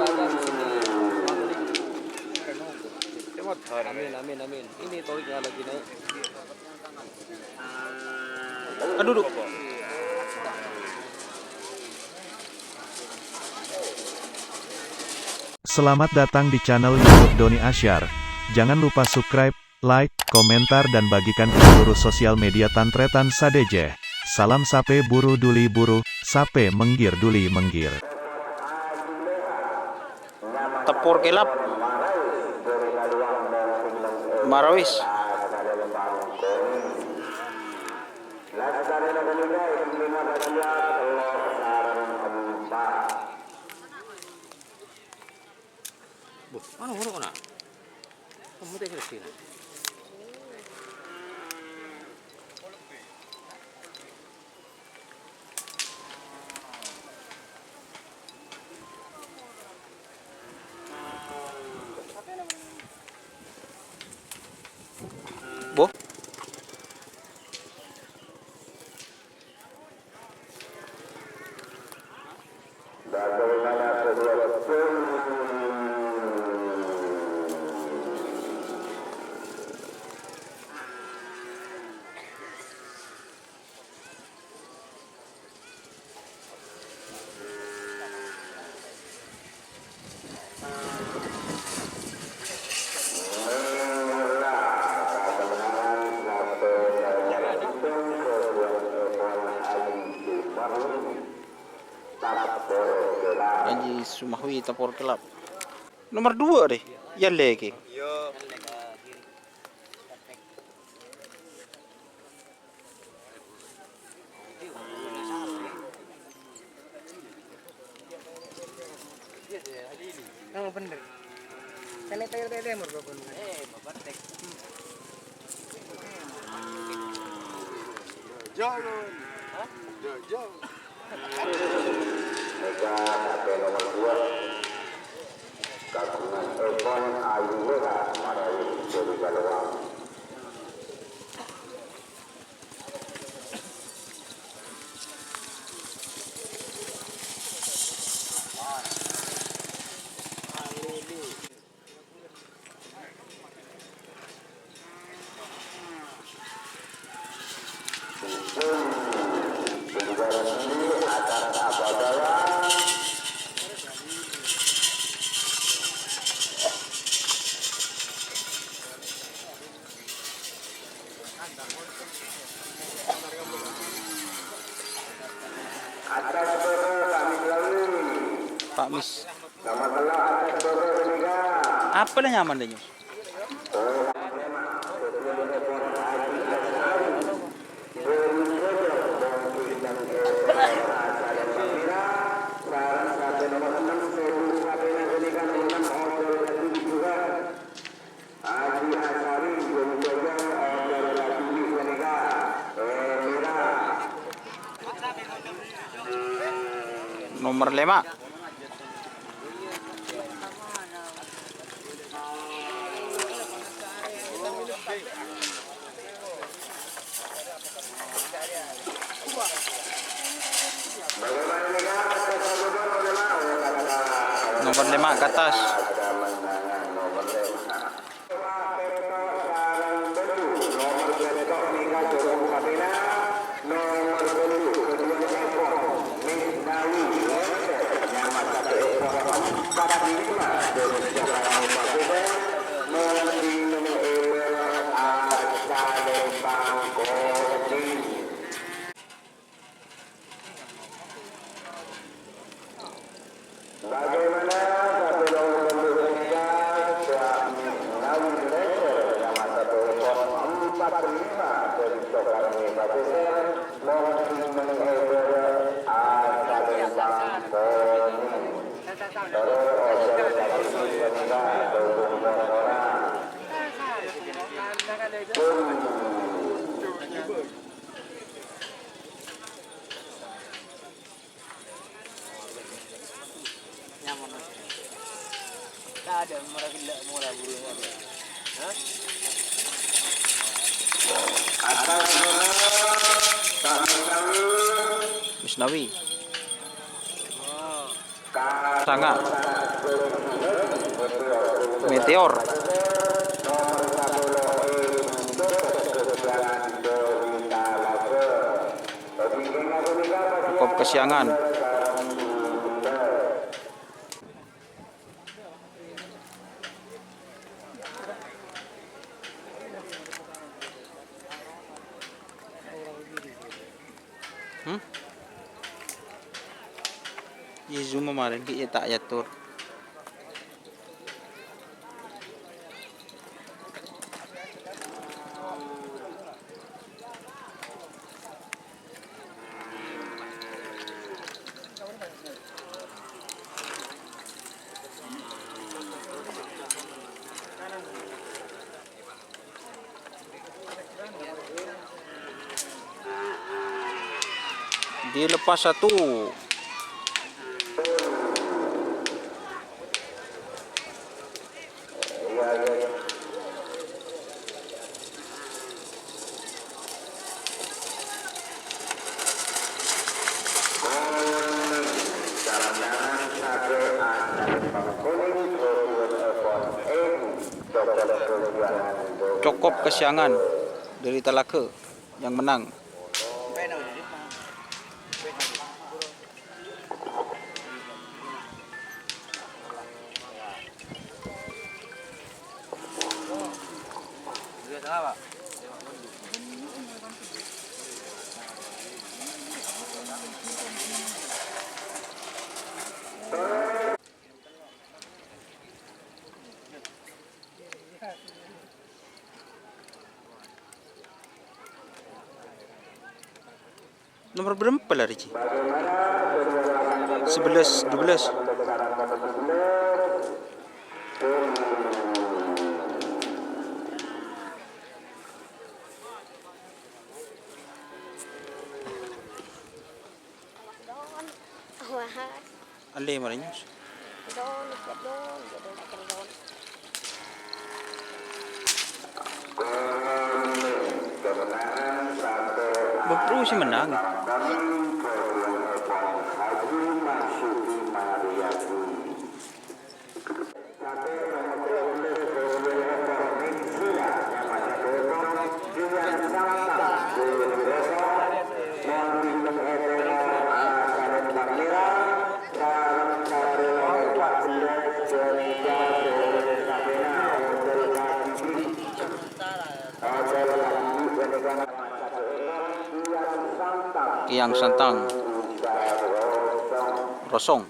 ada di sini. Amin, amin, amin. Ini toriknya lagi naik. Duduk. Selamat datang di channel YouTube Doni Asyar. Jangan lupa subscribe, like, komentar dan bagikan ke seluruh sosial media Tantretan Sadejeh. Salam sape buru duli buru, sape menggir duli menggir. Tepur kelap. Marawis. Mana huruf nak? Kamu tak kira sini. Boh. Anji Sumahui Tepur kelap. Nomor 2 deh. Ya lagi. Kamu bener. Kali tayar merupakan. Bapak Jangan. Hah? Jangan. Mega KP nomor 2 gabungan Ekon Ayu Lera Marawi dari Galawang. Penjualan ini akan abadala. Atas sore kami melalui. Pak Mis. Nama telah atas sore ketiga. Apa lah nyaman deh nyus? Nomor 5. Nomor 5 ke atas. Bagaimana satu nomor Indonesia suami Nawi Letter yang masa telepon 45 dari Soekarno Pasir mohon menghibur Asalembang Poni terus organisasi penegak dukung orang ada murah burung ada. Hah? Atas Misnawi. Sangat. Meteor. Cukup kesiangan. Ye zoom kemarin ki tak yatur. Dilepas satu. Cukup kesiangan dari Telake yang menang. Nomor berapa lari Ci? 11, 12. Ale marinya. Baru sih menang. Kiang Santang Rosong.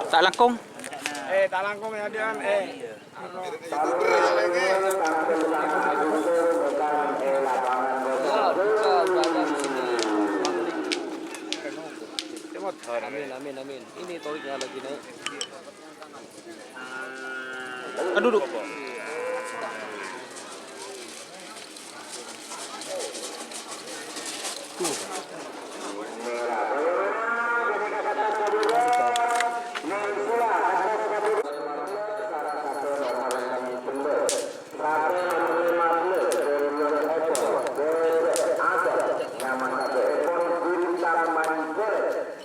Tak langkung. Tak langkung ya dia. Amin. Ini toriknya lagi naik. Duduk.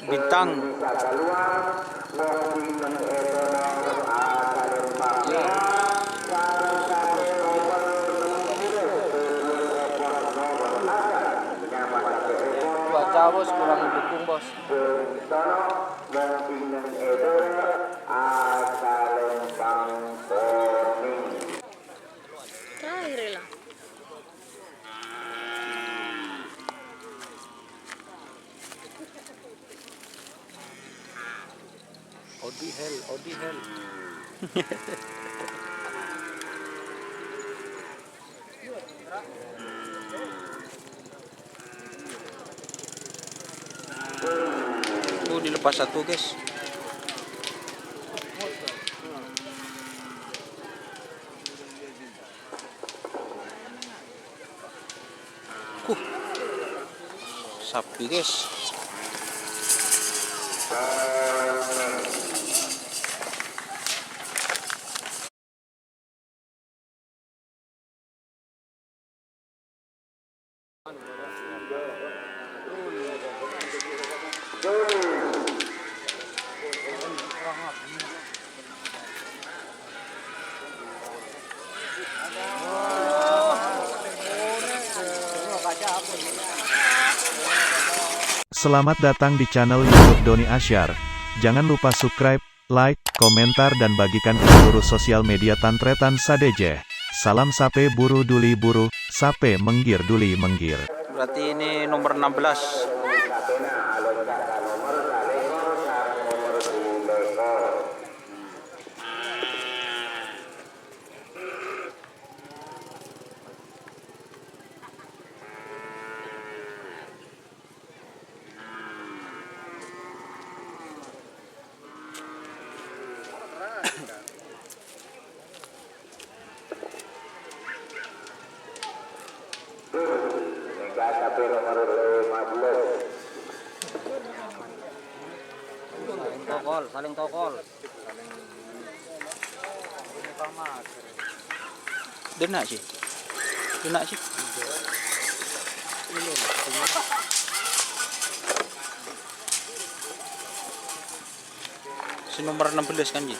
Bintang. Cuaca bos kurang mendukung bos. Terakhir lah. Odi hell. Tuh dilepas satu guys. Sapi guys. Selamat datang di channel YouTube Doni Asyar. Jangan lupa subscribe, like, komentar dan bagikan ke seluruh sosial media Tantretan Sadejeh. Salam sape buru duli buru, sape menggir duli menggir. Berarti ini nomor 16. Saling tokol. Denak sih. Denak sih. Si nomor 16 kan Ji.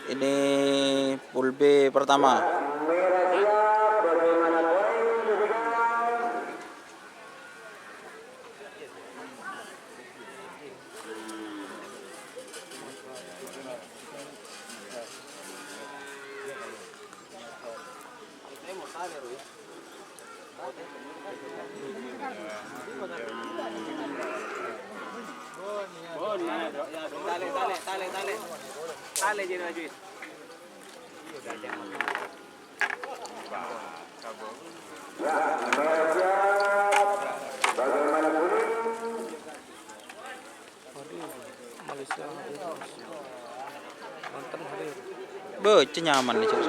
Ini pool B pertama. Tali je maju. Malaysia. Mantan hadir. Be, nyaman nih cok.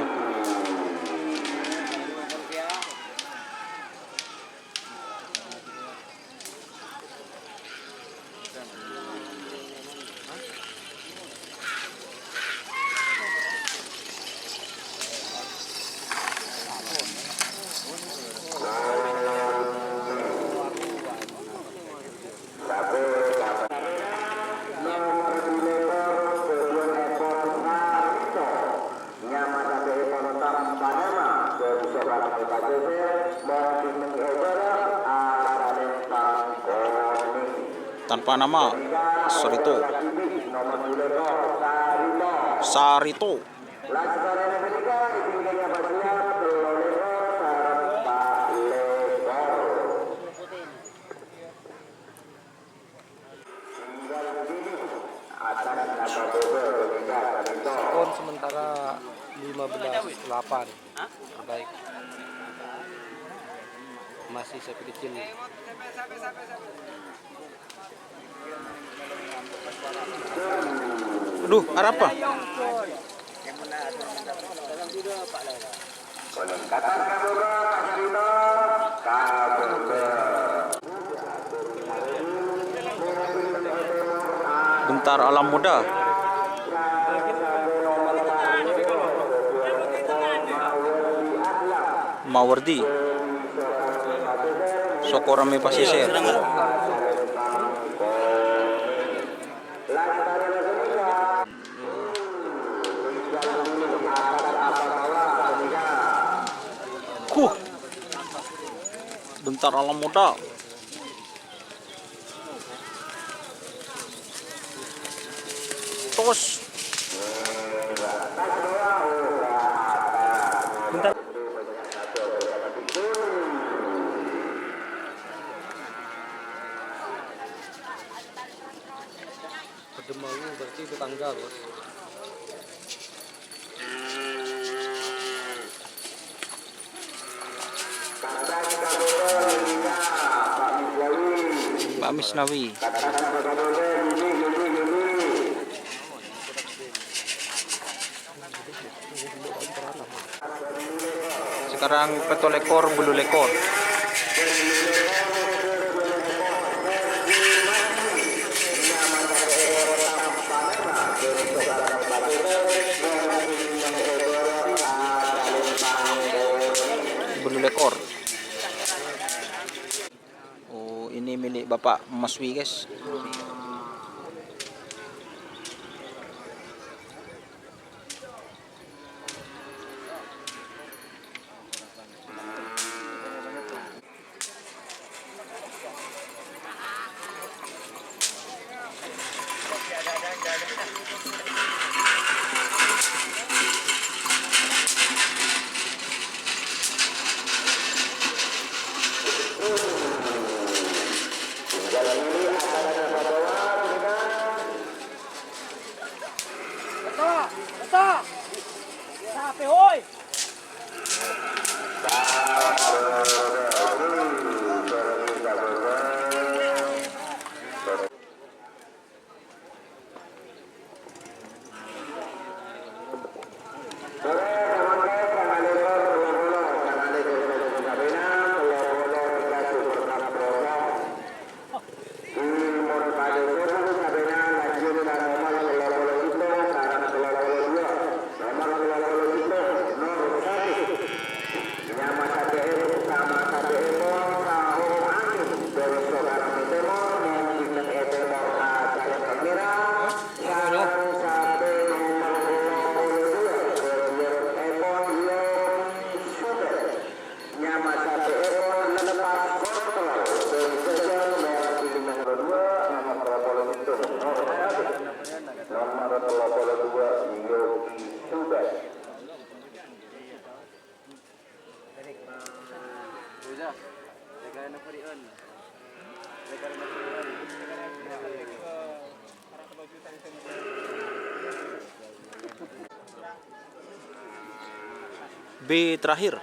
Tanpa nama Sarito. Skor sementara 15-8 terbaik. Masih sapi kecil. Aduh, ada apa? Bentar alam muda. Mawardi. Sokorame Pasisir. Bentar alam muda. Tos. Bentar. Pedemawu berarti itu tanggal, Bos. Pak Misnawi. Sekarang peto lekor, bulu lekor. Bulu lekor. Oh, ini milik Bapak Maswi, guys. B terakhir.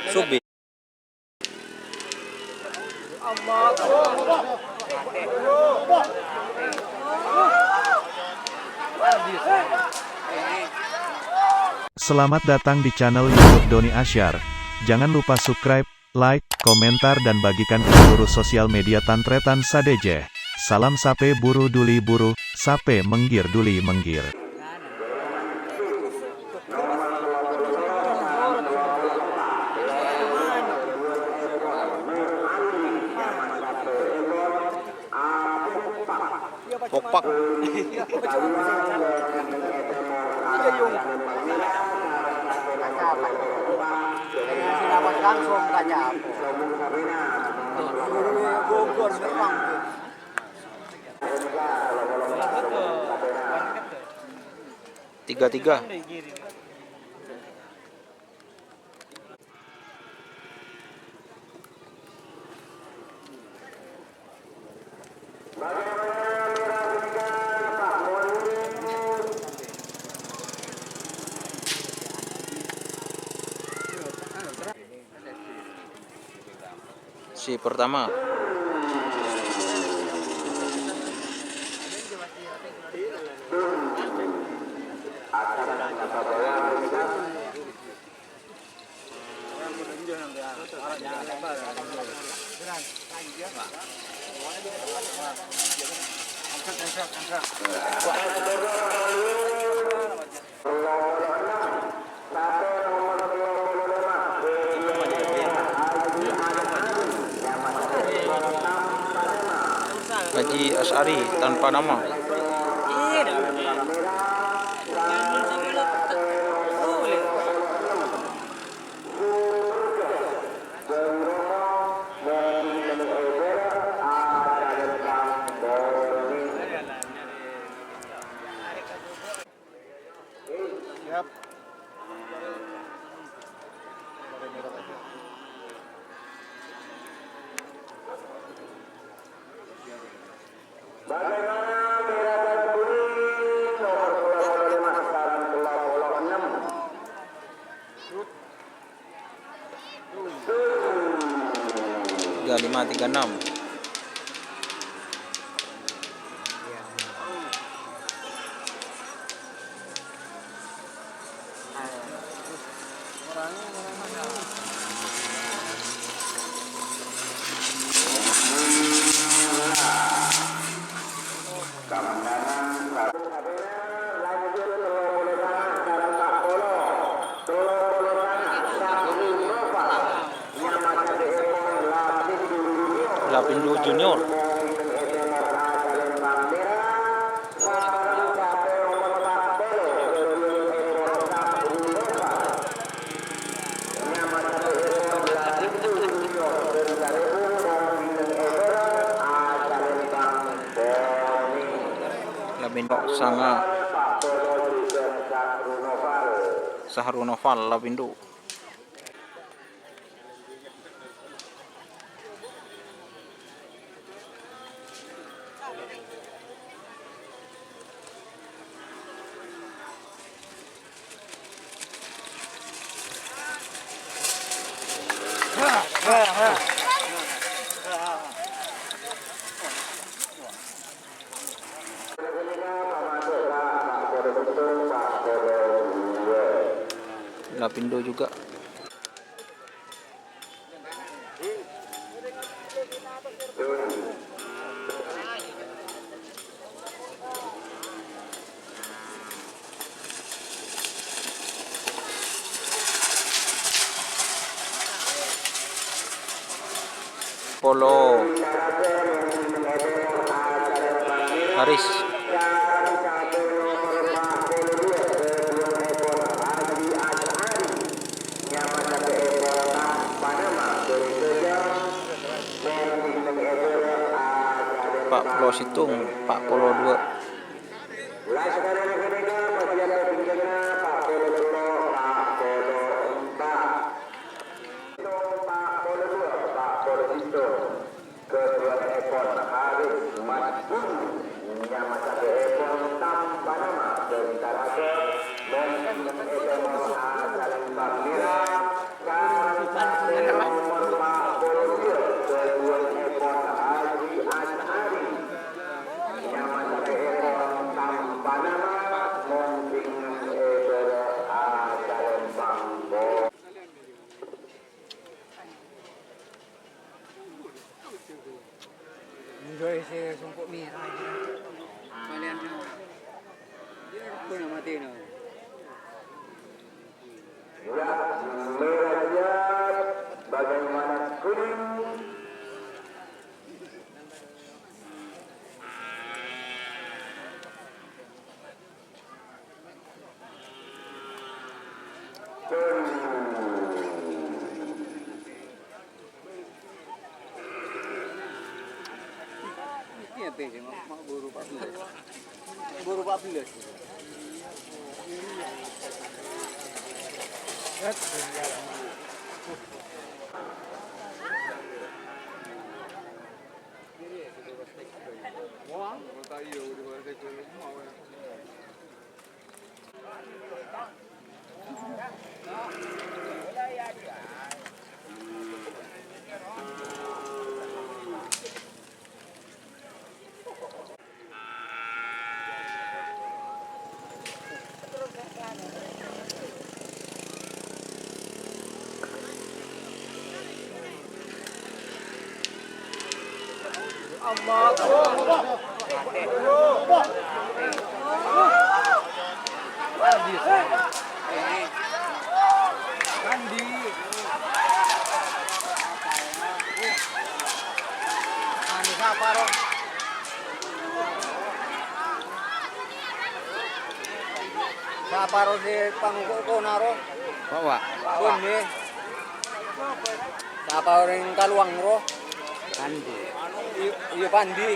Subit. Selamat datang di channel YouTube Doni Asyar. Jangan lupa subscribe, like, komentar dan bagikan ke seluruh sosial media Tantretan Sadejeh. Salam sape buru duli buru, sape menggir duli menggir. Pokpak. Langsung kaca. Bogor memang. 3-3. Sesi pertama. Haji Asy'ari tanpa nama. Lima 36. Lapindo Junior. Lapindo Sanga Sahrunoval Lapindo. Lapindo juga. Polo Haris. Pak Polo Situng, Pak Polo 2. Enjoy saya sumpuk merah aja. Kalian dia pun mati no. Ya, merahnya bagaimana kuning. Ini apa sih? Mak buru 14. Buru 14. Wah, kota iyo di luar sektor mau ya. Siapa ro si pangkuko naro? Bawa. Bune. Siapa orang kaluang ro? Andi. Iya Pandi.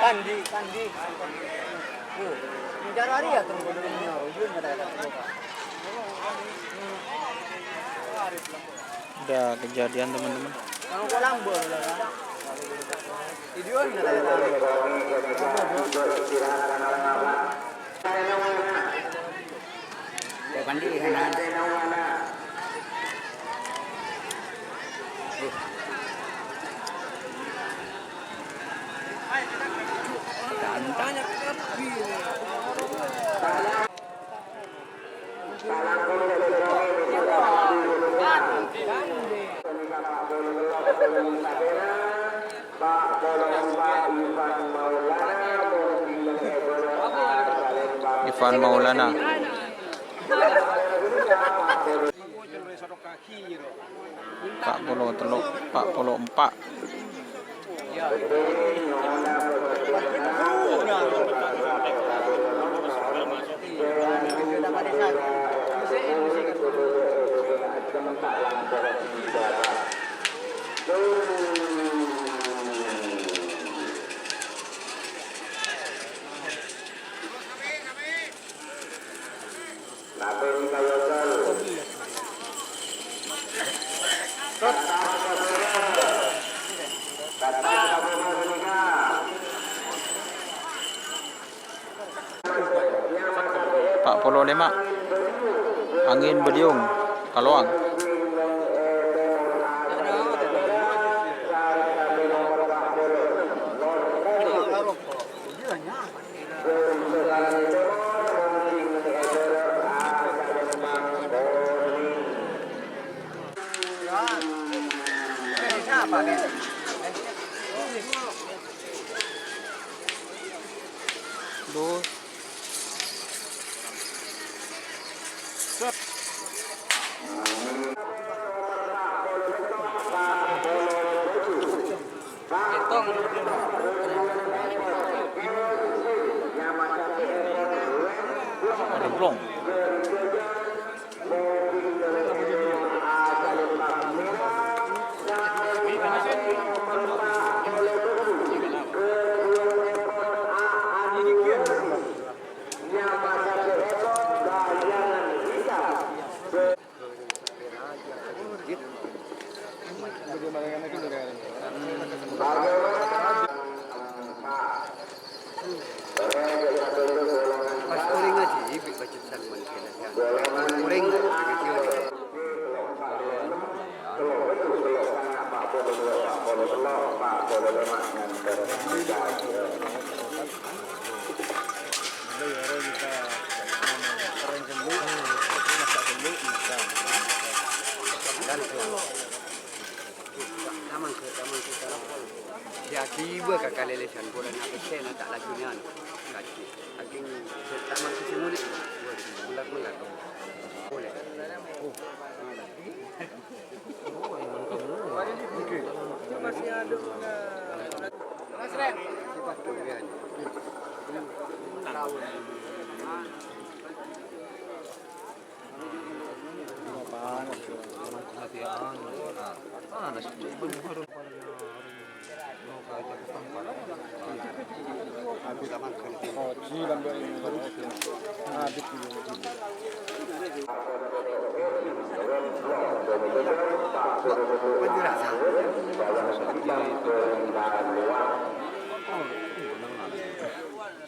Pandi. Pandi. Oh, mencari hari ya tunggu dulu naro. Yun ada kata. Udah kejadian teman-teman. Kalau kau lambur lah. Idiot ada kata. Pandi sana. Tanya kapi. Ivan Maulana. Pak Polo Teluk, Pak Polo 4. Pak Polo 5. Angin Beliung, Kaloang. Siapa kan? Duh. Ada blong. Pas uring aja, ibu baca pesan manusia. Uring, Jadi buat kakak lelesan bola nak pesen tak lagi ni an. Kaki, aking tak masuk simulit. Mulak. Boleh. Masih ada. Mas Ren. Cepat kemudian. Tahun.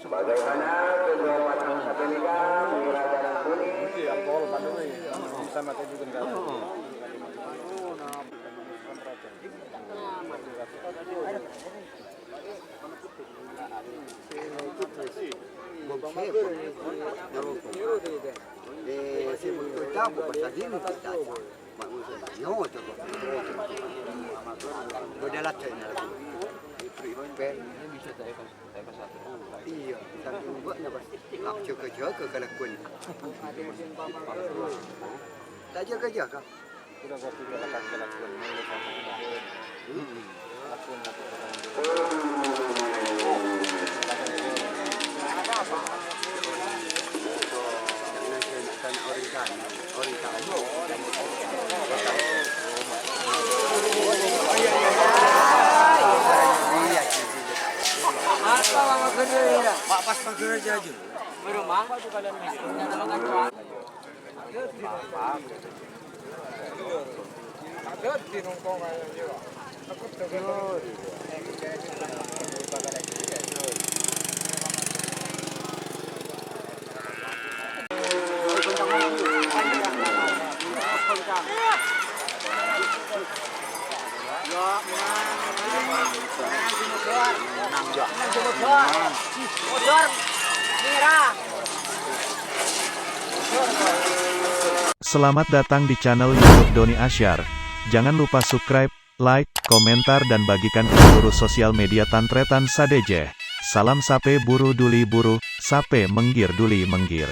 Bagaimana kedua pasang Katolik menyerahkan kuning Alkohol pandai sama kayak juga enggak. Ben. Ini bisa TK 1 dulu. Iya, satu buatnya pas. Nak jaga-jaga kalau kun. Tak jaga-jaga. Sudah berarti lakukan mulai sama lakukan Jangan saya nak tanya orang sana. Orang sana. Pak pas pagar aja. Berumah. Selamat datang di channel YouTube Doni Asyar. Jangan lupa subscribe, like, komentar dan bagikan ke seluruh sosial media Tantretan Sadejeh. Salam sape buru duli buru, sape menggir duli menggir.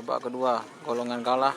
babak kedua, golongan kalah.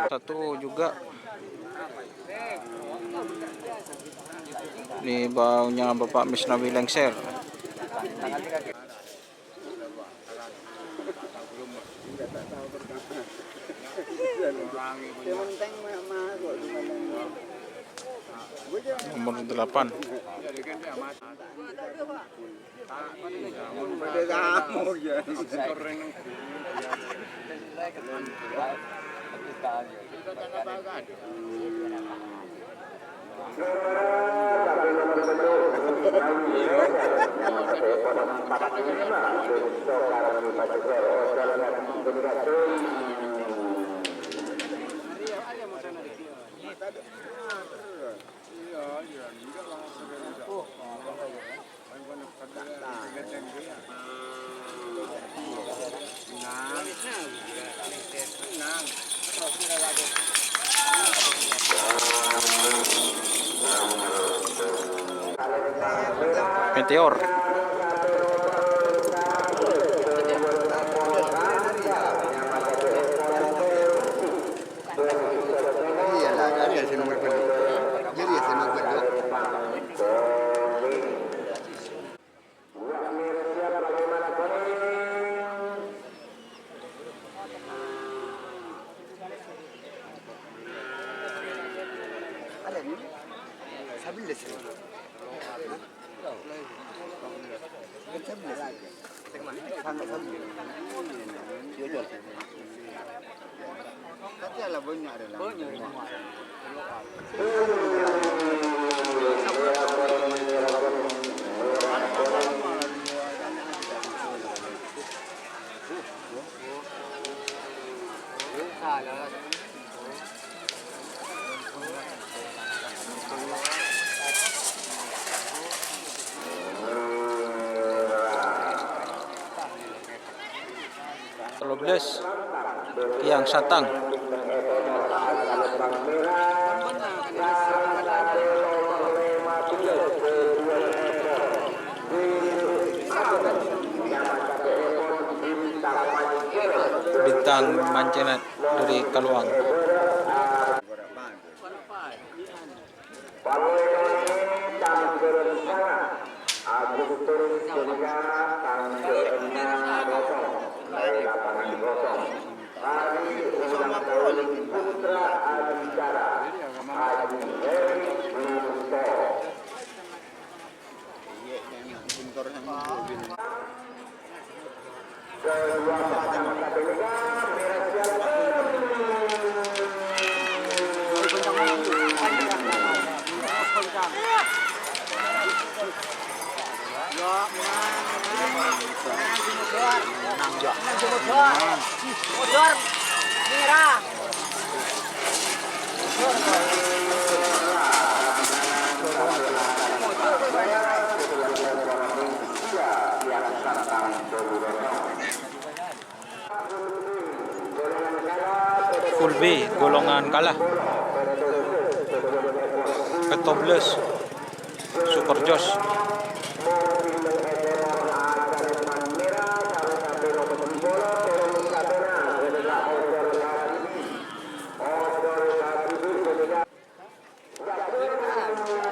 Satu juga di baunya Bapak Misnawi lengser. Nomor 8. Meteor. Iyalah, ada saya nomor pendek. Jadi saya nomor pendek. Ada ni? Sabil dah sini. Katalah banyak adalah. Belas yang satang. Bintang mancenet dari Kaluang. Full B golongan kalah. Petobles Super Jos.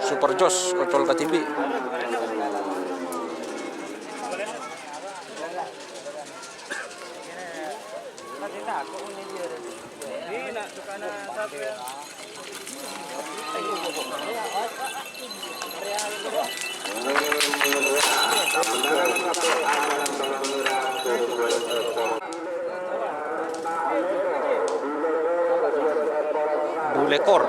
Super Jos Ocol Katibi. Bulekor.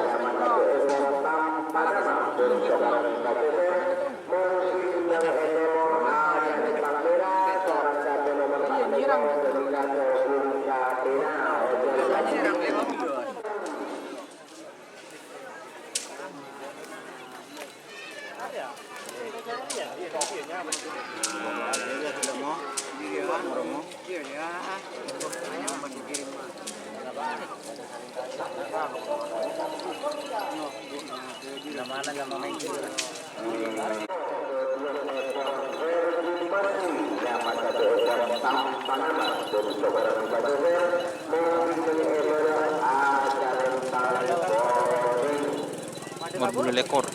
Bulu lekor.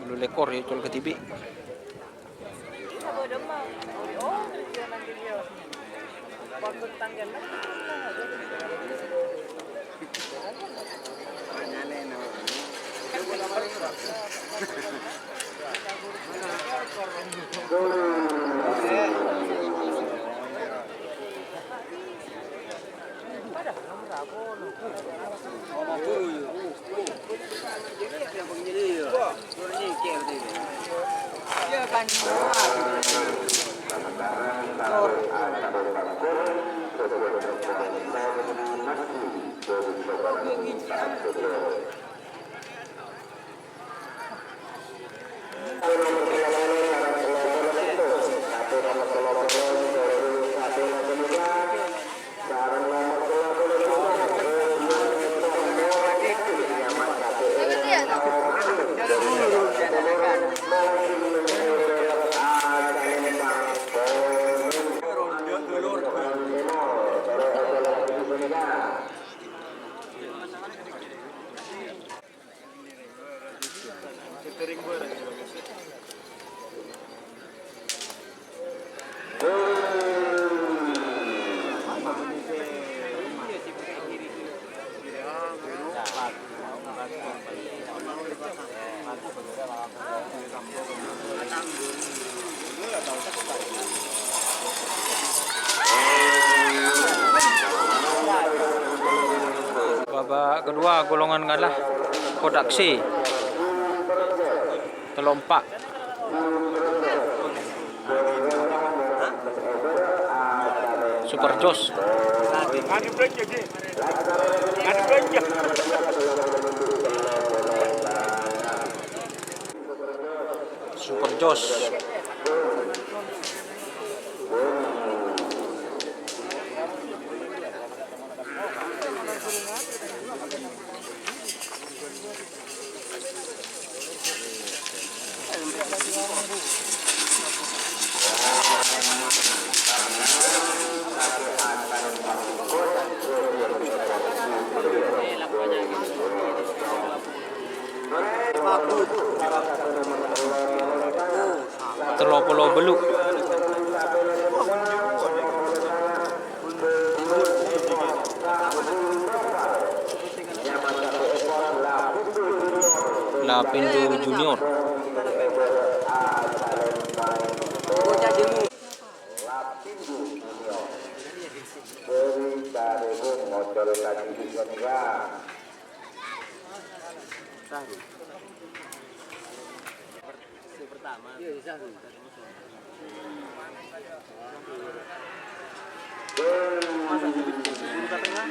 Bulu lekor ya Ocol Katibi. Babak kedua golongan kalah Kodak C Telompak. Super Jos. Super Jos. Telopolo beluk. Lapindo Junior. lagi di Indonesia. Sahru. Pertama. Iya, Sahru. Masa guru tengah?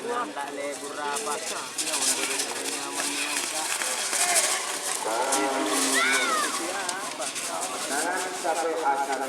Yang tak lebur apa sah yang untuk nyaman yang Sampai akan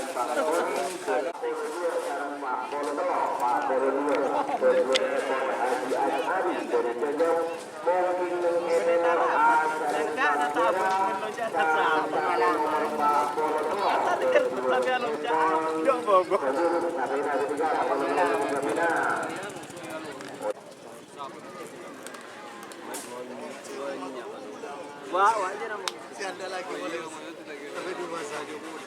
wah aja namu. Si anda lagi boleh ngomong itu lagi. Tapi di masa Jokowi.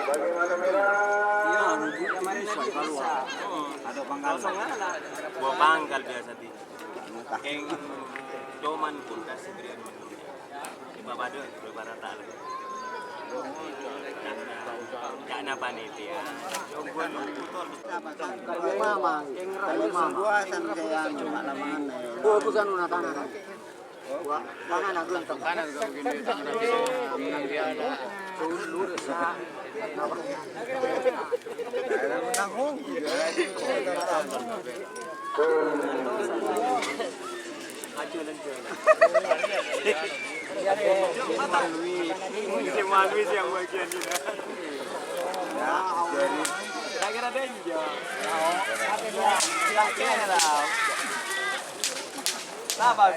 Bagaimana Mira? Iya, kemarin lagi bisa. Ada pangkal. Bawa pangkal biasa di. Keng doman pun kasih berian manusia. Di bawah ada beberapa tak lagi. Karena panitia. Kalau mama, kalau mama sampai yang cuma lamangan. Gua bukan una kanan. Gua kanan aku yang kanan juga begini. Dia ada. Lurus sah. Tanggung. Aja lagi. Malui yang bagian ini. Jadi kira-kira ada juga. Kira-kira lah. Sabar.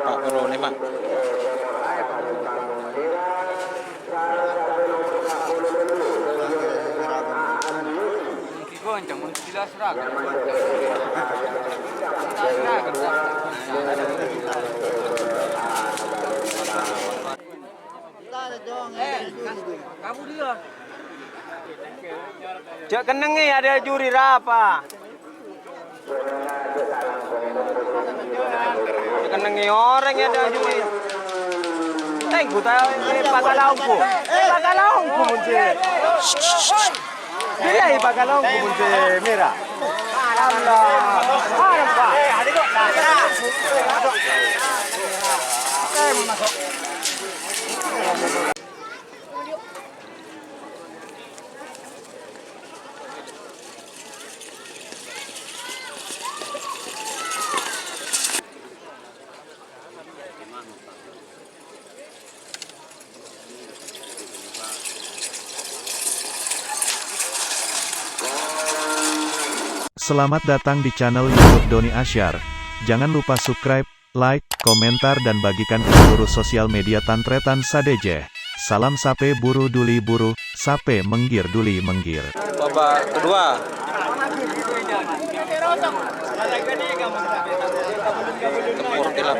Pak Bro nih Pak. Goncang mun jelas seragam. Kamu dia. Cak kenengi ada juri rapa. Kenengi orang ada juri. Teng buta Pagalaungku. Pagalaungku muncul. Bila Pagalaungku muncul merah. Allah. Apa? Masuk. Selamat datang di channel YouTube Doni Asyar. Jangan lupa subscribe, like, komentar dan bagikan ke seluruh sosial media Tantretan Sadejeh. Salam sape buru duli buru, sape menggir duli menggir. Babak kedua. Tempur kilap.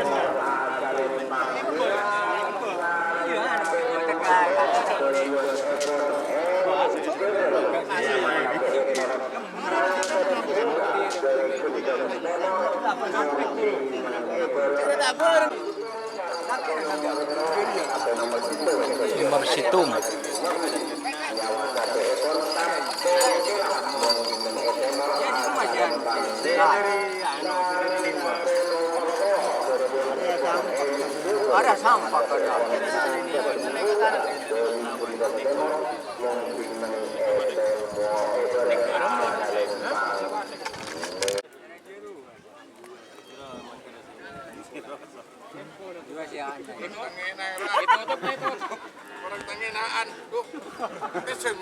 Limbar Situng. Ada sampah kerja. Itu orang tanginaan. Ada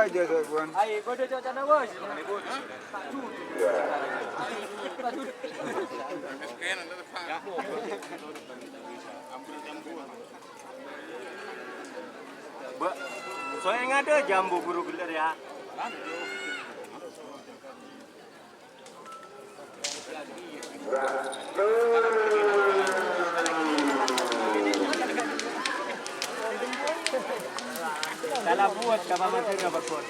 aja Bun. Ayo, bodoh sana bos. Soalnya yang ada jambu buru gelar ya. Kalau buat kapan masih nggak berbuat?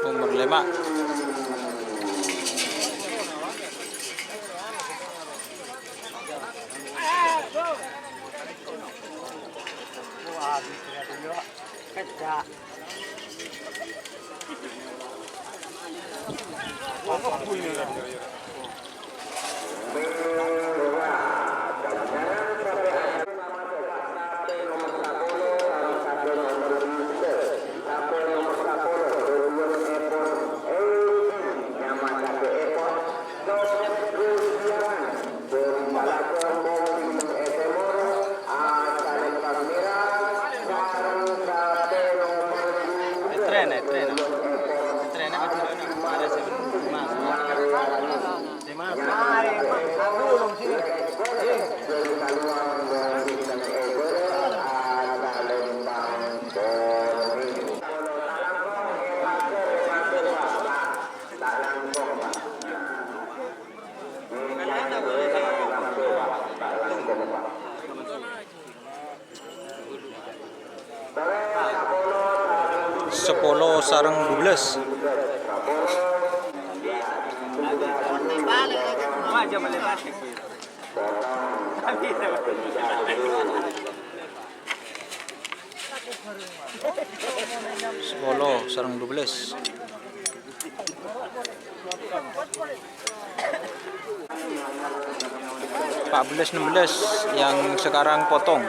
Nomor 5. Sepuluh sarang 12. Aja boleh masuk. Sepuluh sarang 12. Pak 16 yang sekarang potong.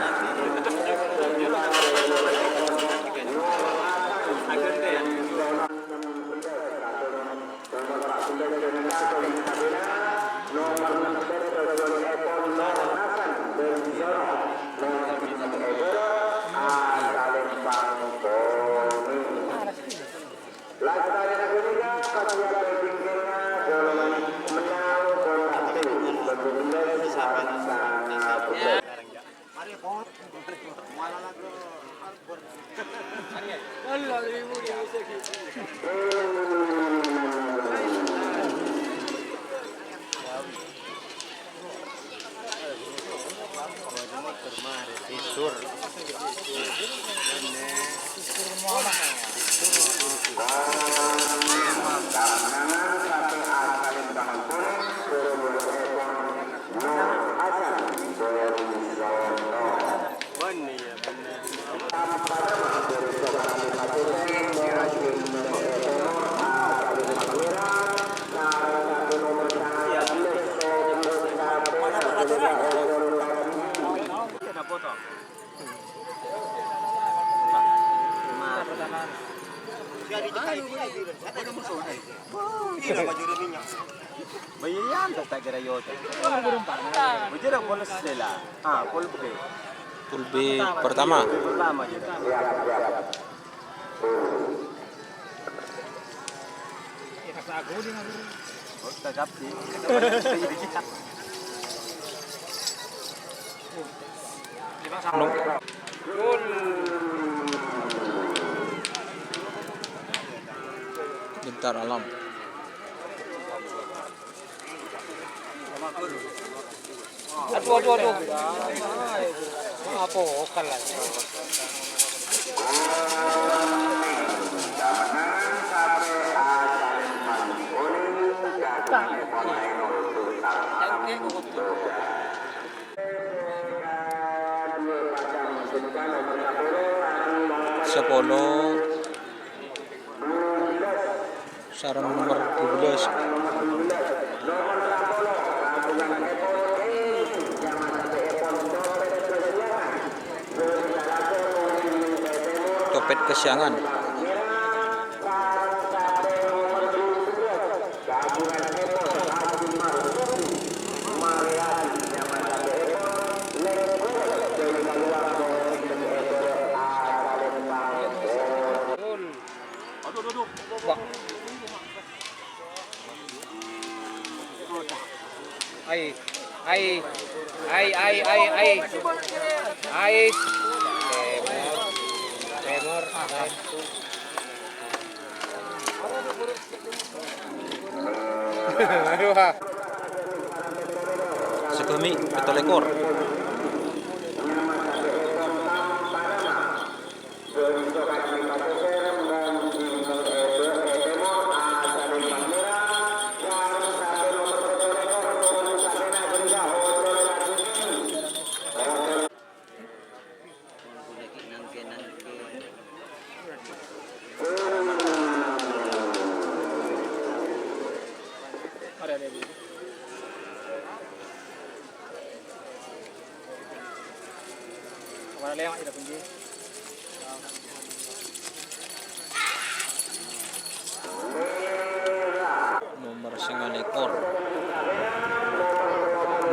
Bayan tak kira yo. Bujur polos dela. Pol B. Pool B pertama. Pertama je. Tak kapti. Bentar alam. Aduh. Apa kalah? Sepuluh sarang nomor 12. Copet Kesiangan. Sekemi betul ekor. Nomor singan ekor.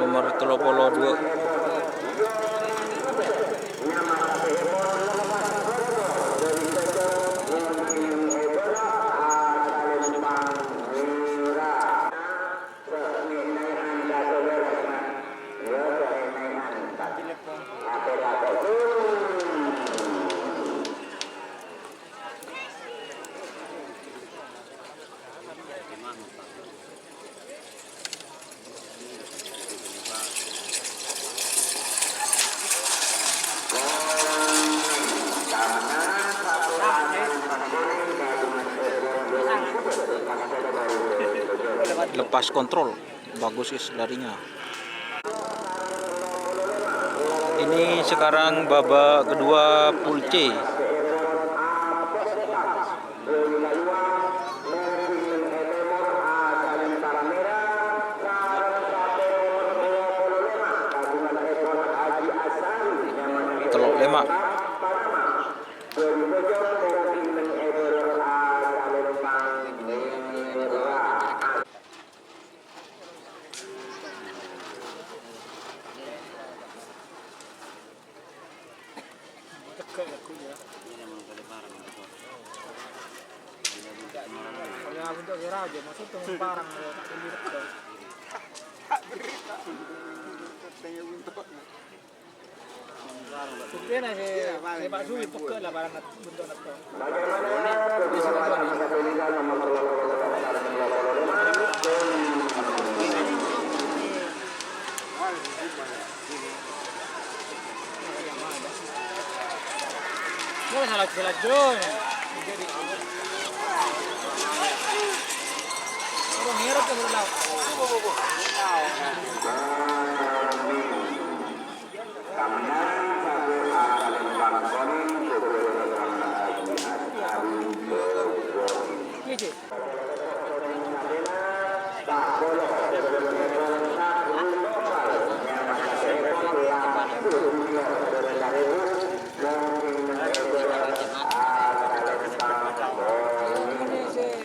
Nomor 32. Lepas kontrol, bagus guys larinya. Ini sekarang babak kedua pool C. Teluk Lemak.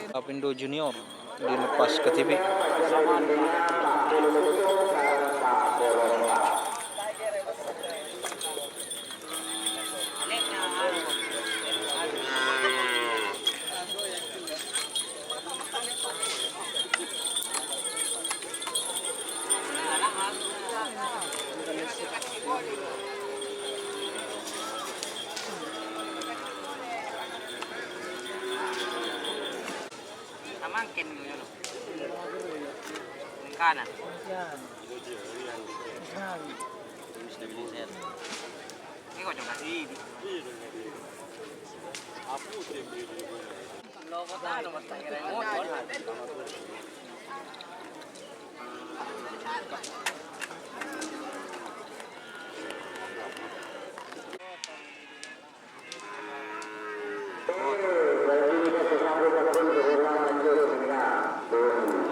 Lapindo Junior dilepas ke TV. Amangkin gitu loh. Kanan. Ini kok coba sih. Lo kota nomor kira motor.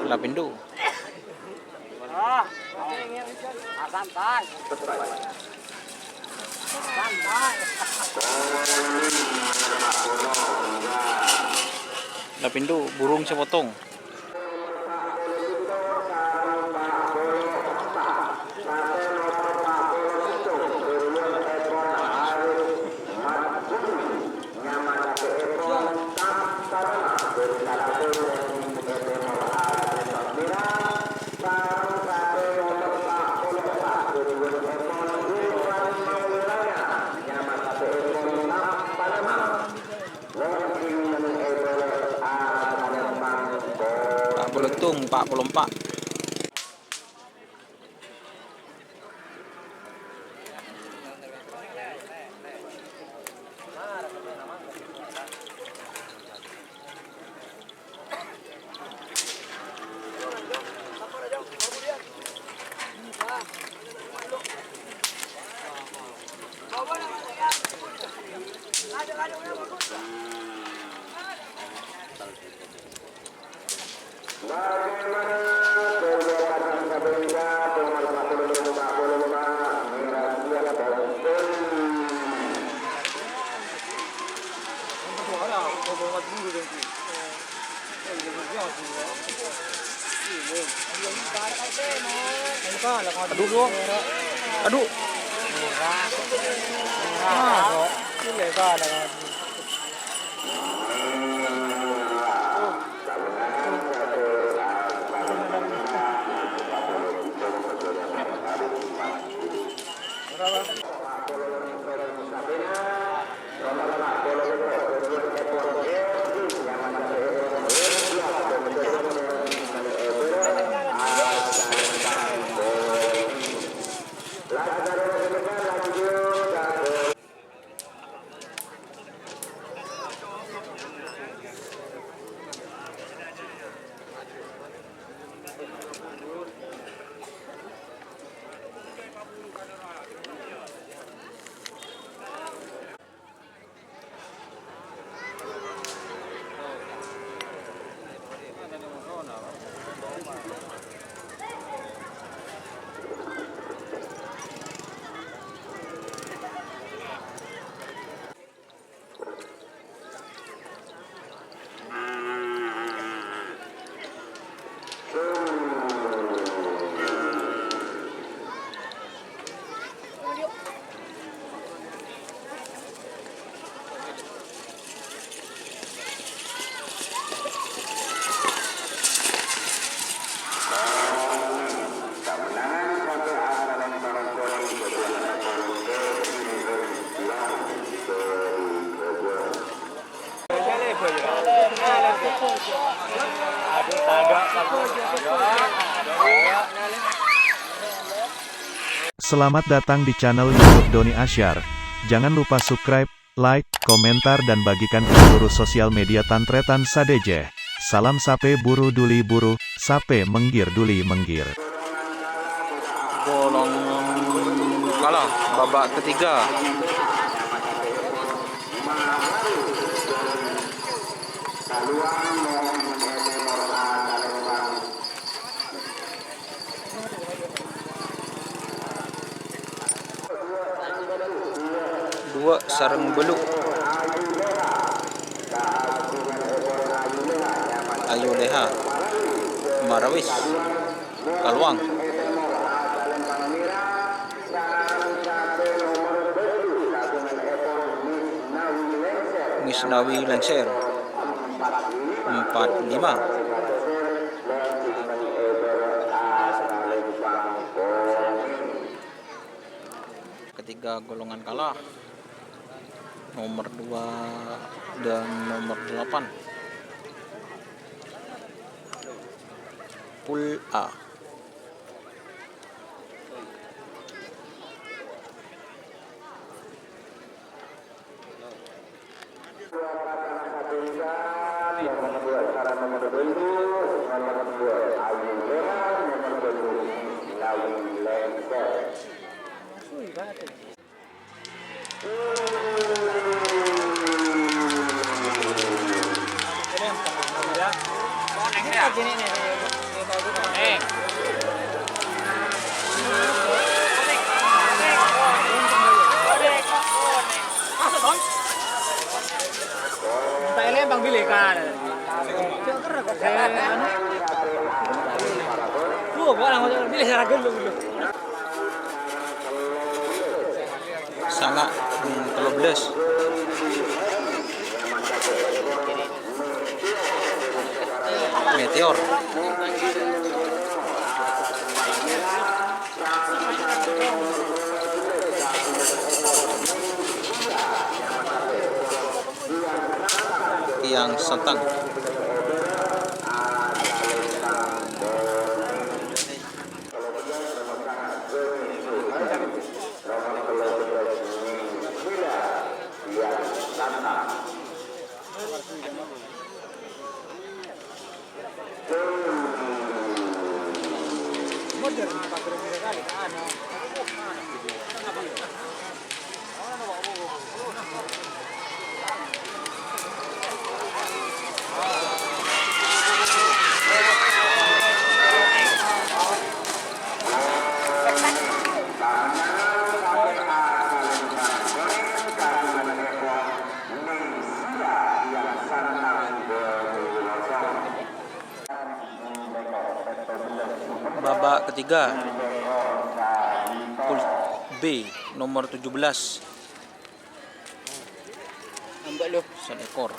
Lapindo. Santai. Lapindo, burung sepotong. Pak Beletung, Pak Pelompak. Aduh. Selamat datang di channel YouTube Doni Asyar. Jangan lupa subscribe, like, komentar dan bagikan ke seluruh sosial media Tantretan Sadejeh. Salam sape buru duli buru, sape menggir duli menggir. Golong kalah babak ketiga. Dua sarang beluk. Ayu Leha Marawis Kaluang Misnawi Lengser 45. Ketiga golongan kalah nomor 2 dan nomor 8 Pool A. tak lembang pilih kan. Tuh, orang pilih seragam dulu. Sangat 13. Meteor. Tiang Santang. Babak ketiga, pool B nomor 17, 1 ekor.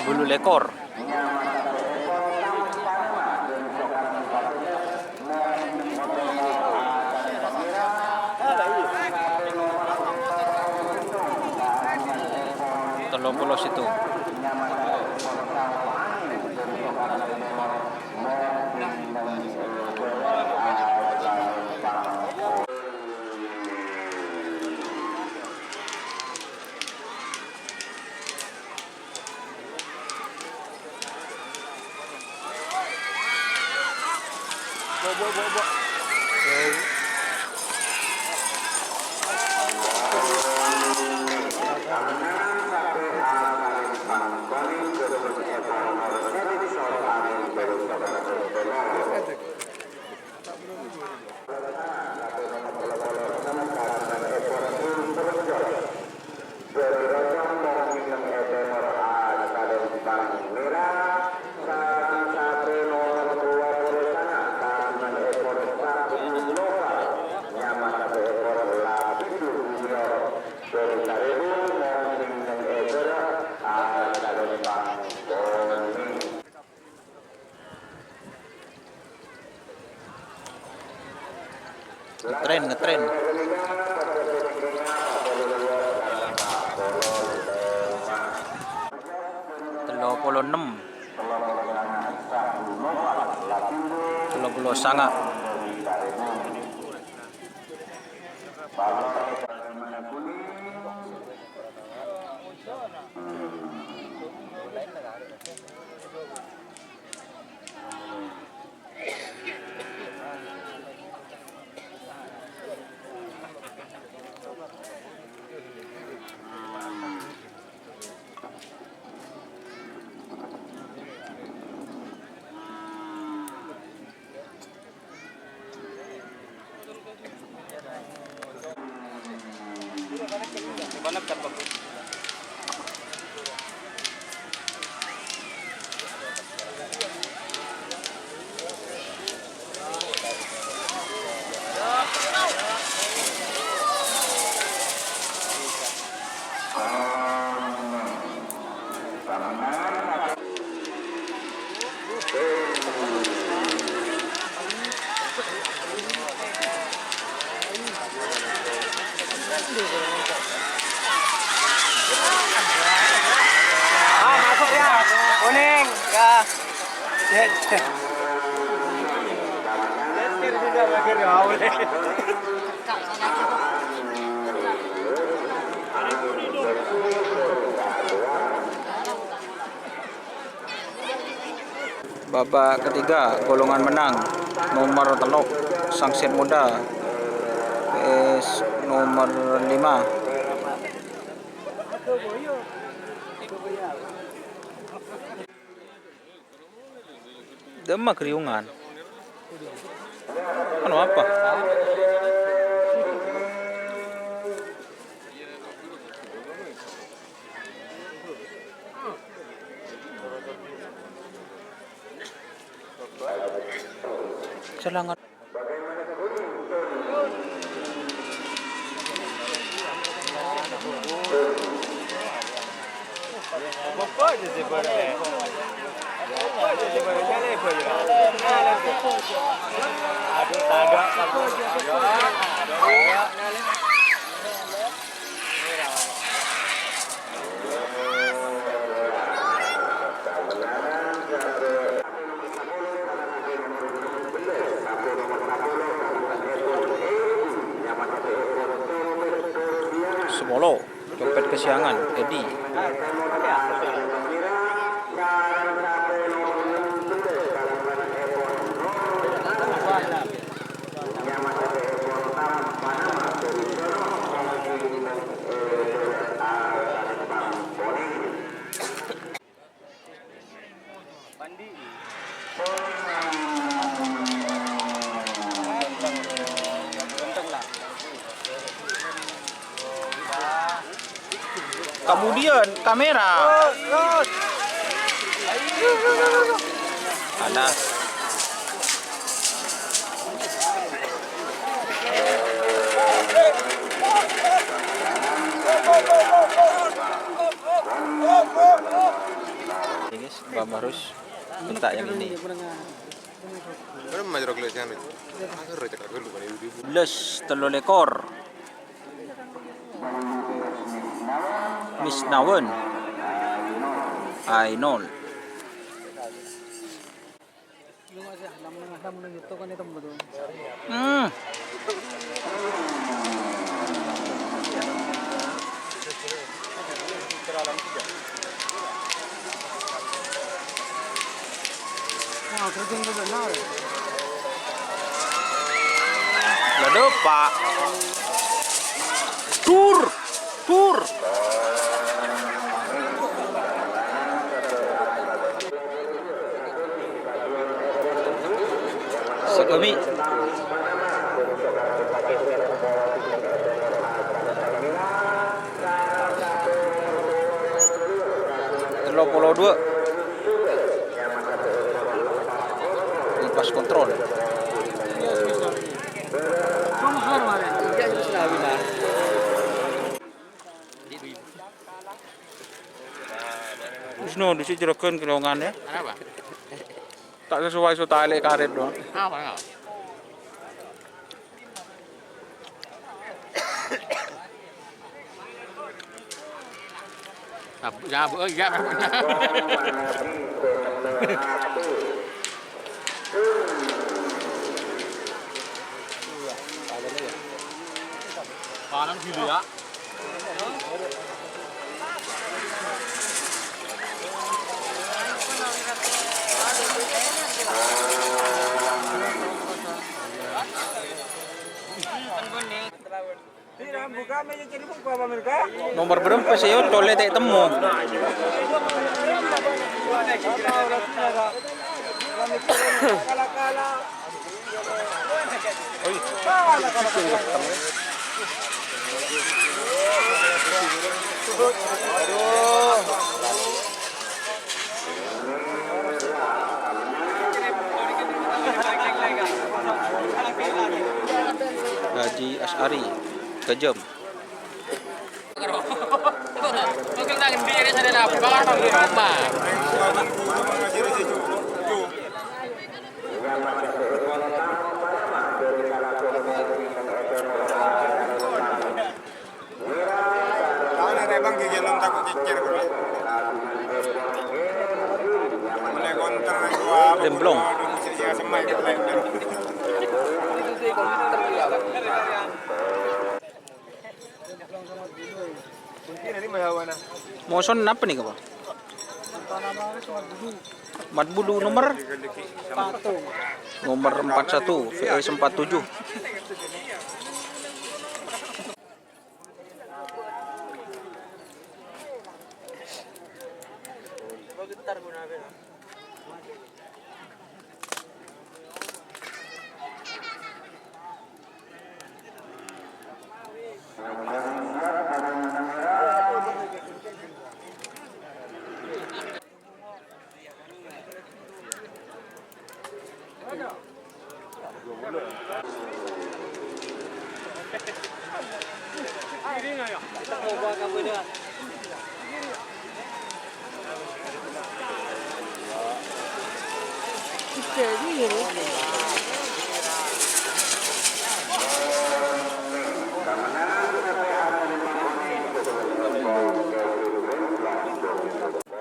Bulu lekor. Telur itu. Ngetren. Telur puluh 6. Telur puluh sangat. Masuk ya. Kuning. Ya. Sudah berakhir ya. Babak ketiga golongan menang nomor teluk Sangsit Muda PS nomor 5. Demak riungan. Anu apa? Selangat. Semolo, dompet kesiangan, Edi. Kemudian kamera. Ada. Ini guys, Bapak harus minta yang ini. Belas telur lekor. Miss Nawen Ainol. Lalu Pak tur Sekami Pulau 2 lepas kontrol. Wisnu disi jerakan kelongan ya. Apa? Tak sesuai tali karet doang. Apa? Ya, bữa gap Panan gitu ya. Nomor berapa sih yo tole tak temu. Haji Asari kejam. Mungkin tangan diri saya dah bawa di rumah. Tahun ada bang gigi belum takut kikir bro. Mulai konter gua. Demblong. Semai gitu lah. Moson apa nih kau? Mat Bulu nomor 41 VS 47.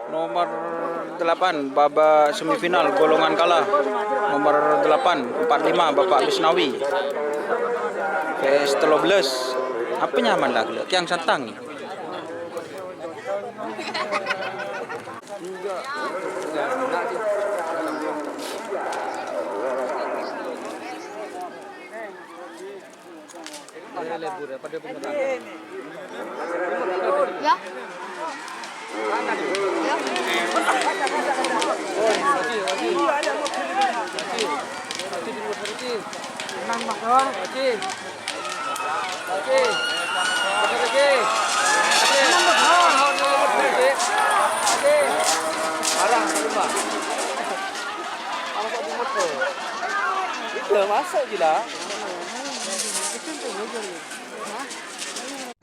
Nomor 8 babak semifinal golongan kalah. Nomor 8 45 Bapak Bisnawi. VS 13. Apa nyaman lah Kiang Santang. Ya.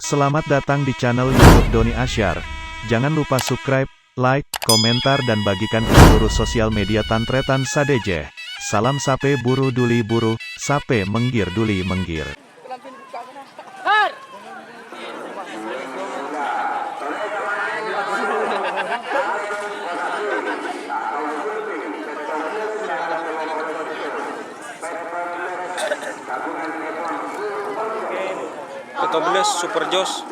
Selamat datang di channel YouTube Doni Asyar. Jangan lupa subscribe, like, komentar dan bagikan ke seluruh sosial media Tantretan Sadejeh. Salam sape buru duli buru, sape menggir duli menggir. Ke-12 Super Jos.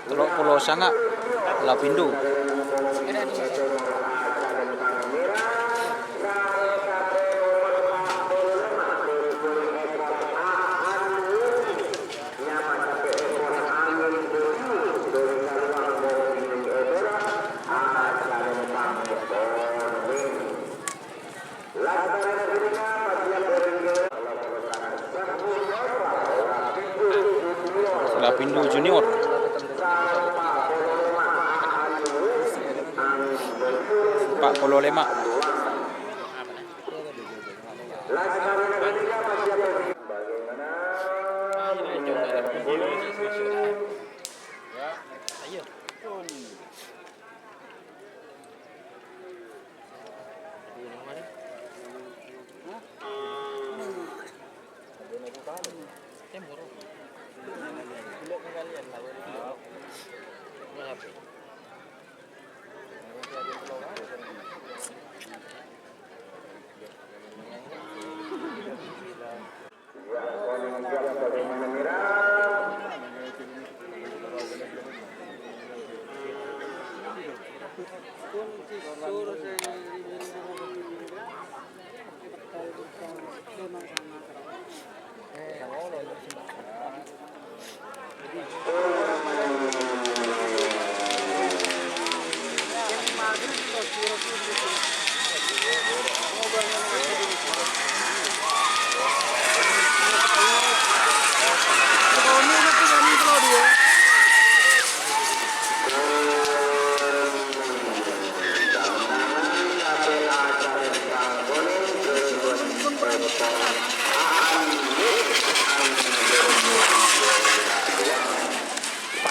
Teluk Pulau Sangak, Lapindo. Lapindo Junior. Pak Polo Lemak.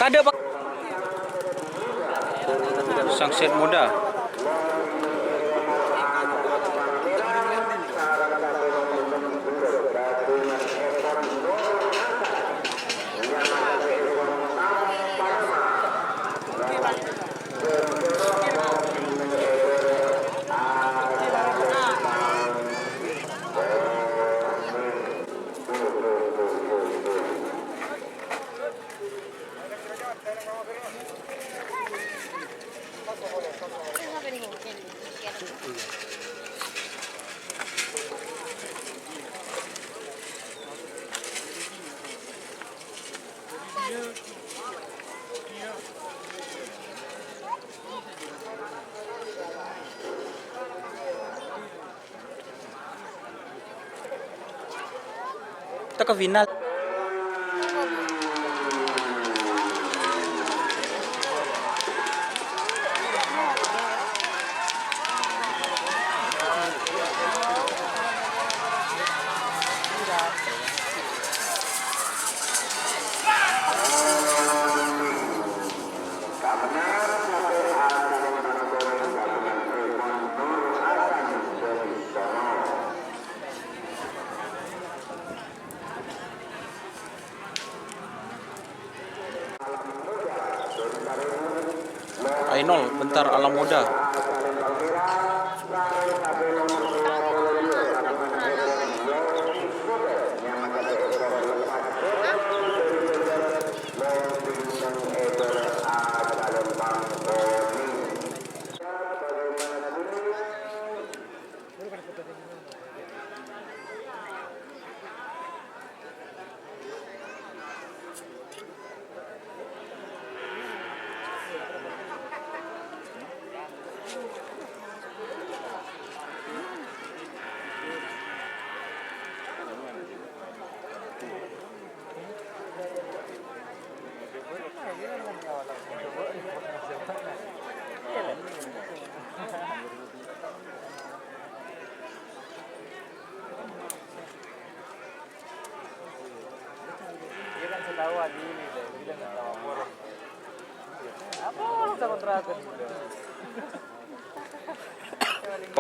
Ada Pak. Sunset muda. Kita ke final. Ainol, bentar alam muda.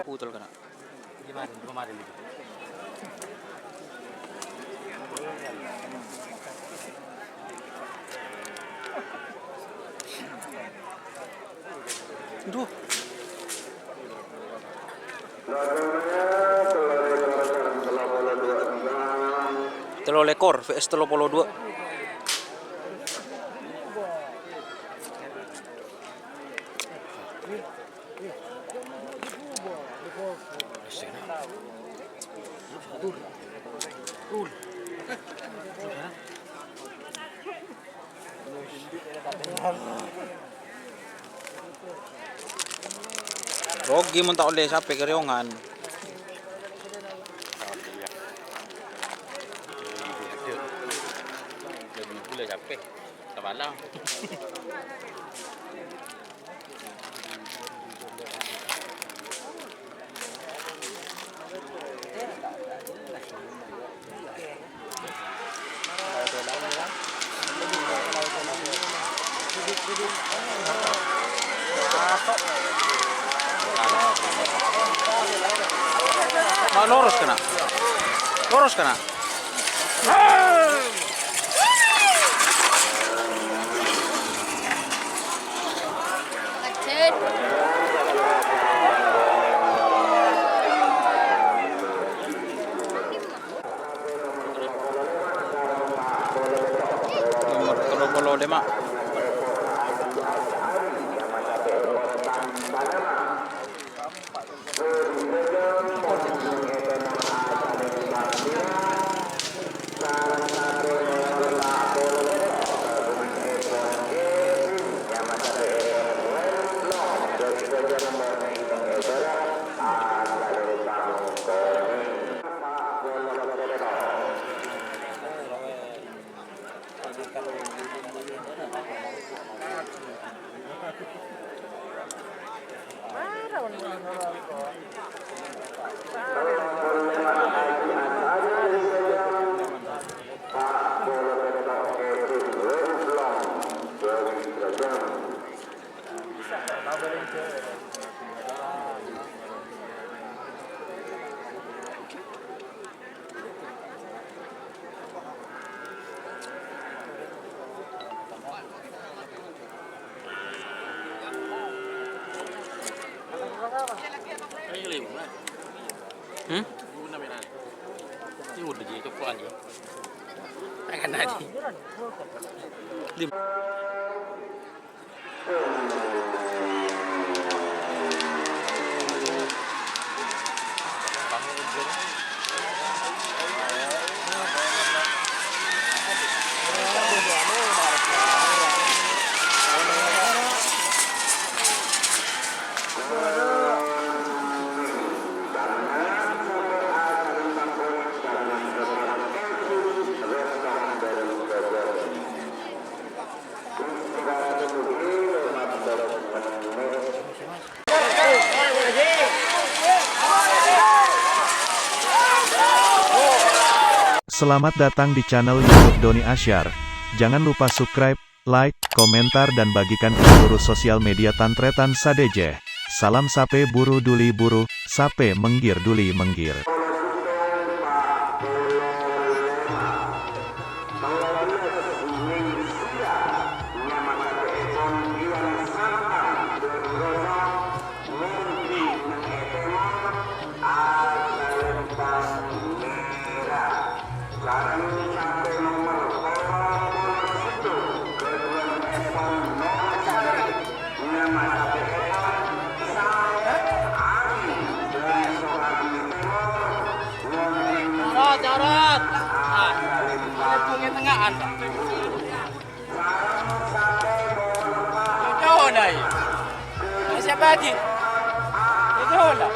Putol ka na. Kemarin itu. Duh. Telo lekor vs 32. Rogi mo ta uli sampai keriongan. Boleh capek. Tak balang. Ma lurus kena. Lurus kena. Nomor 35. Ini udah jadi kepala aja. Akan nanti. Selamat datang di channel YouTube Doni Asyar. Jangan lupa subscribe, like, komentar dan bagikan ke seluruh sosial media Tantretan Sadejeh. Salam sape buru duli buru, sape menggir duli menggir. Carot. Pungi tengahan. Jauh dah. Siapa lagi? Jauh dah.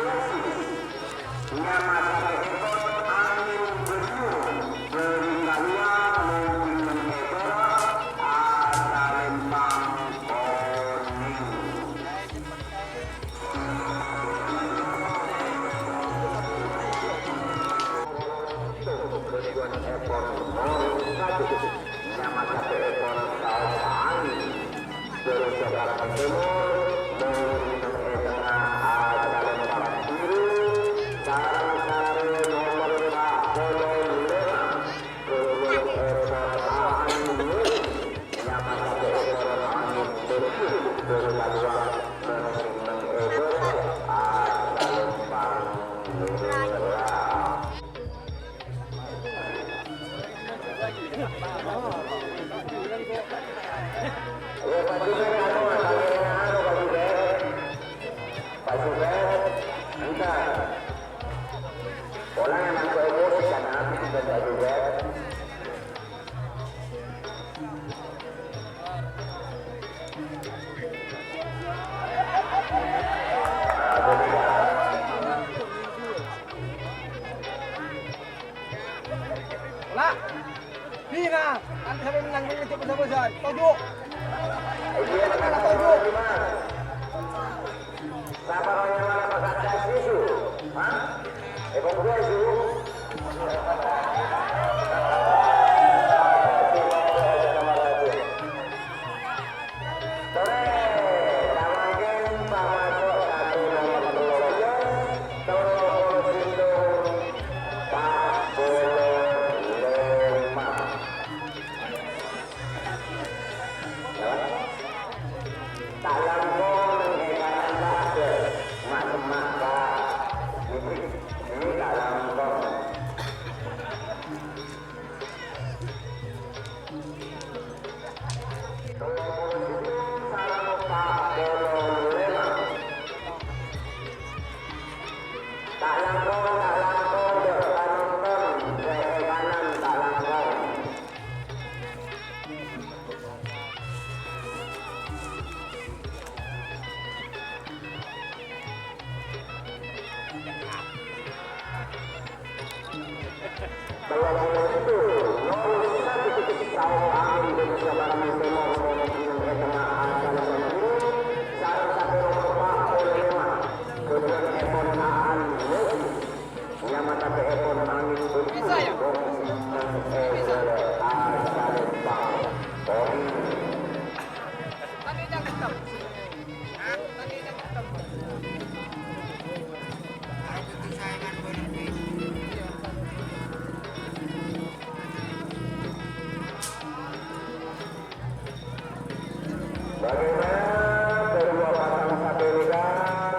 kedua pasang Saperika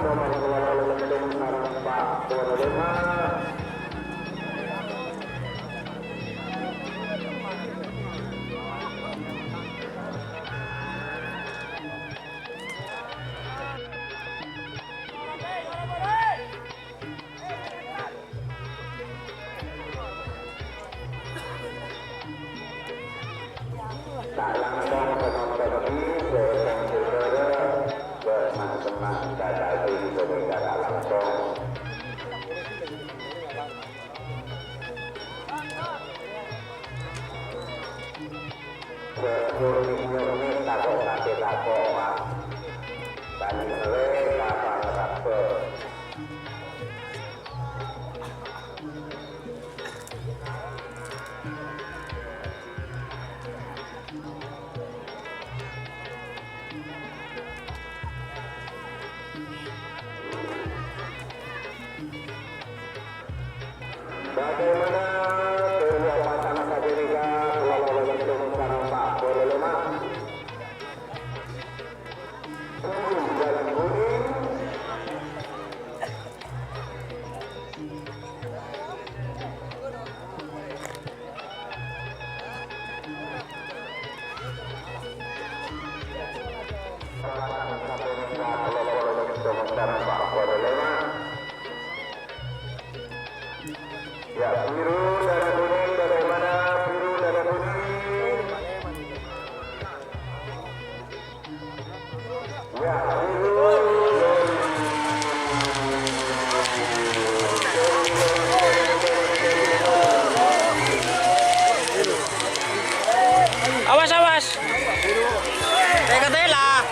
nomor 26 sarang 45. Tak langsung penonton ini sedang bersenang-senang dari secara langsung. Sepuluh takut sakit takut mas. Tadi mereka apa? Bagaimana kedua pasang Saperika Pulau Lentung sarang 45. Jalan kuning. Pasang Saperika Pulau Lentung sarang 45. Ya, biru dan kuning bagaimana? Biru dan kuning. Ya, biru. Awas awas. Teka-tela.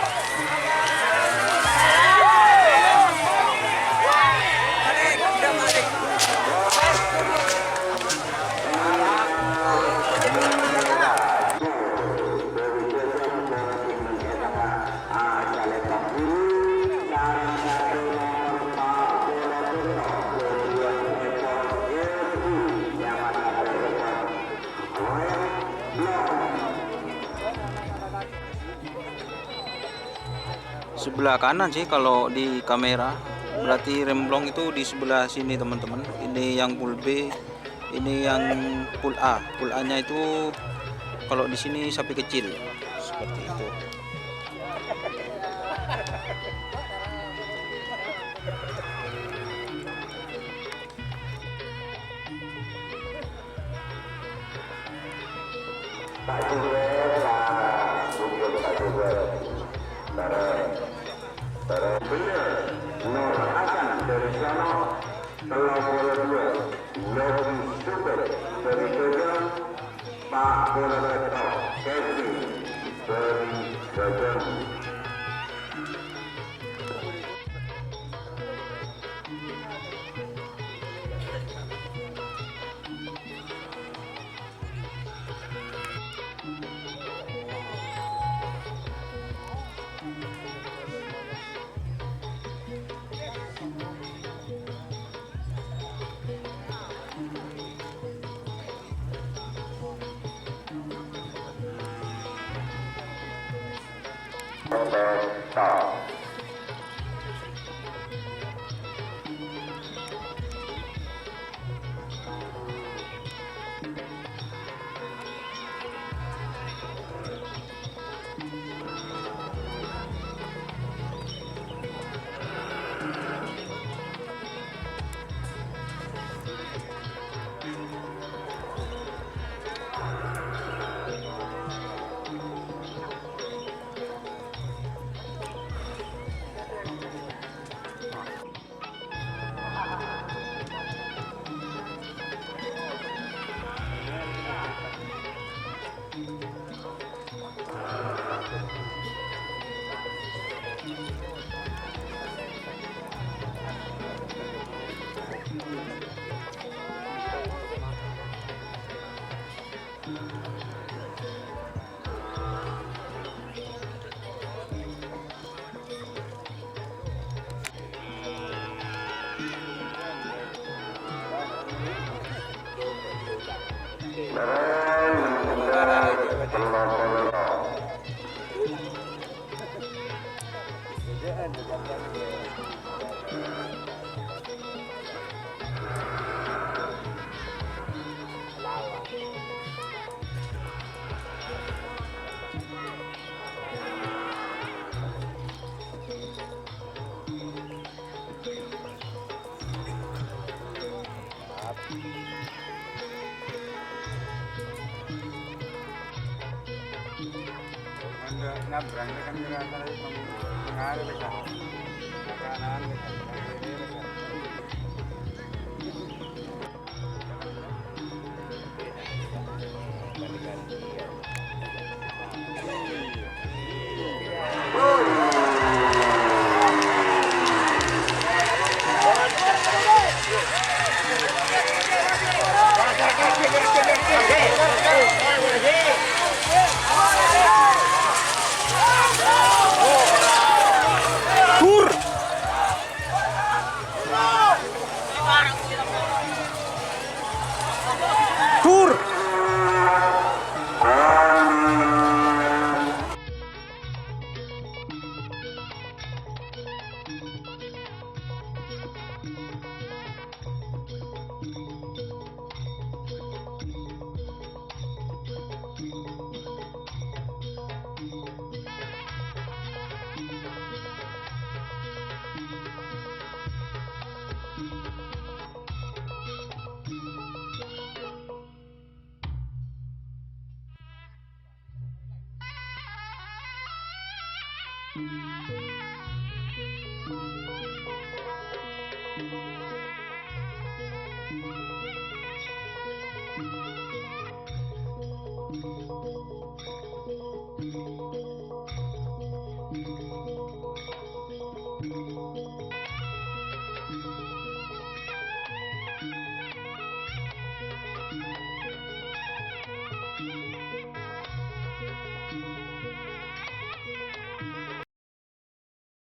Sebelah kanan sih kalau di kamera, berarti remblong itu di sebelah sini teman-teman. Ini yang pool B, ini yang pool A. Pool A-nya itu kalau di sini sapi kecil seperti itu. Tak juga lah, untuk tak juga. Benar, Nur Hasan dari sana telah berdua lebih super dari kerja Pak Bonaventure Kevin dari Gajah. Stop. Anda nabrak kan kira kira pengaruh mereka. Makanan mereka. Thank you.